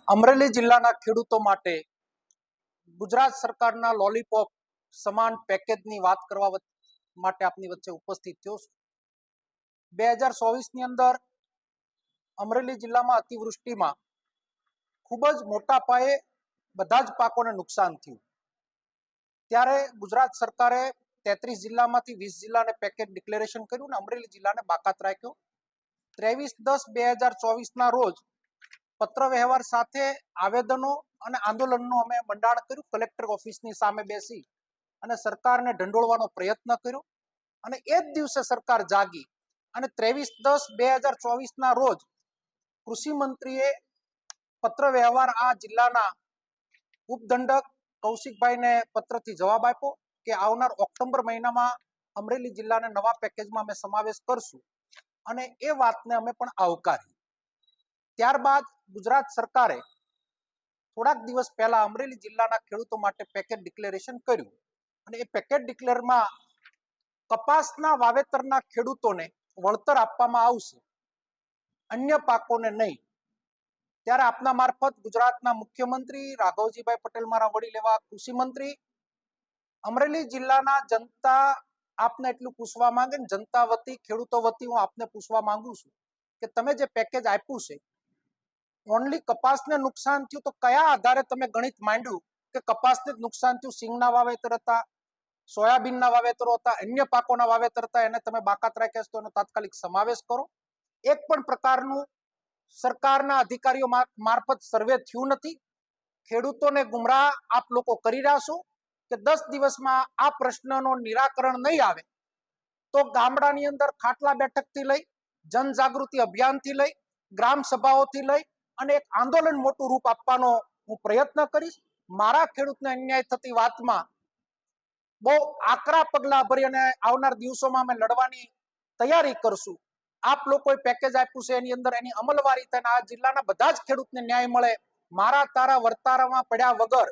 અમરેલી જિલ્લાના ખેડૂતો માટે ગુજરાત સરકારના લોલીપોપ સમાન પેકેજની વાત કરવા માટે આપની વચ્ચે ઉપસ્થિત થયો છું. 2024ની અંદર અમરેલી જિલ્લામાં અતિવૃષ્ટિમાં ખૂબ જ મોટા પાયે બધા જ પાકોને નુકસાન થયું. ત્યારે ગુજરાત સરકારે 33 જિલ્લામાંથી 20 જિલ્લાને પેકેજ ડિક્લેરેશન કર્યું અને અમરેલી જિલ્લાને બાકાત રાખ્યો. 23/10/2024ના રોજ પત્ર વ્યવહાર સાથે આવેદનો અને આંદોલનનું અમે મંડાણ કર્યું. કલેક્ટર ઓફિસની સામે બેસી અને સરકારને ઢંઢોળવાનો પ્રયત્ન કર્યો અને એ જ દિવસે સરકાર જાગી અને 23/10/2024ના રોજ કૃષિ મંત્રીએ પત્ર વ્યવહાર આ જિલ્લાના ઉપદંડક કૌશિકભાઈને પત્રથી જવાબ આપ્યો કે આવનાર ઓક્ટોબર મહિનામાં અમરેલી જિલ્લાને નવા પેકેજમાં અમે સમાવેશ કરશું અને એ વાતને અમે પણ આવકારી. ત્યારબાદ ગુજરાત સરકારે થોડાક દિવસ પહેલા અમરેલી જિલ્લાના ખેડૂતો માટે પેકેજ ડિક્લેરેશન કર્યું અને એ પેકેજ ડિક્લેરમાં કપાસના વાવેતરના ખેડૂતોને વળતર આપવામાં આવશે, અન્ય પાકોને નહીં. ત્યારે આપના મારફત ગુજરાતના મુખ્યમંત્રી રાઘવજીભાઈ પટેલ, મારા વડીલ એવા કૃષિ મંત્રી, અમરેલી જિલ્લાના જનતા આપને એટલું પૂછવા માંગે ને જનતા વતી, ખેડૂતો વતી હું આપને પૂછવા માંગુ છું કે તમે જે પેકેજ આપ્યું છે, ઓનલી કપાસને નુકસાન થયું તો કયા આધારે તમે ગણિત માંડ્યું કે કપાસને જ નુકસાન થયું? સિંગના વાવેતર હતા, સોયાબીનના વાવેતરો હતા, અન્ય પાકોના વાવેતર હતા, એને તમે બાકાત રાખ્યા છે તો એનો તાત્કાલિક સમાવેશ કરો. એક પણ પ્રકારનું સરકારના અધિકારીઓ મારફત સર્વે થયું નથી. ખેડૂતોને ગુમરાહ આપ લોકો કરી રહ્યા છો કે 10 દિવસમાં આ પ્રશ્નનો નિરાકરણ નહીં આવે તો ગામડાની અંદર ખાટલા બેઠકથી લઈ, જનજાગૃતિ અભિયાનથી લઈ, ગ્રામ સભાઓથી લઈ અને એક આંદોલન મોટું રૂપ આપવાનો હું પ્રયત્ન કરીશ. મારા ખેડૂતને અન્યાય થતી વાતમાં બહુ આકરા પગલા ભરી અને આવનાર દિવસોમાં અમે લડવાની તૈયારી કરશું. આપ લોકોએ પેકેજ આપ્યું છે એની અંદર એની અમલવારી થાય, આ જિલ્લાના બધા જ ખેડૂતને ન્યાય મળે. મારા તારા વર્તારામાં પડ્યા વગર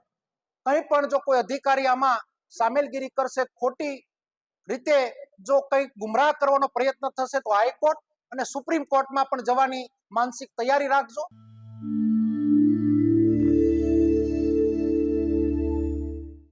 કંઈ પણ જો કોઈ અધિકારી આમાં સામેલગીરી કરશે, ખોટી રીતે જો કંઈ ગુમરાહ કરવાનો પ્રયત્ન થશે તો હાઈકોર્ટ અને સુપ્રીમ કોર્ટમાં પણ જવાની માનસિક તૈયારી રાખજો.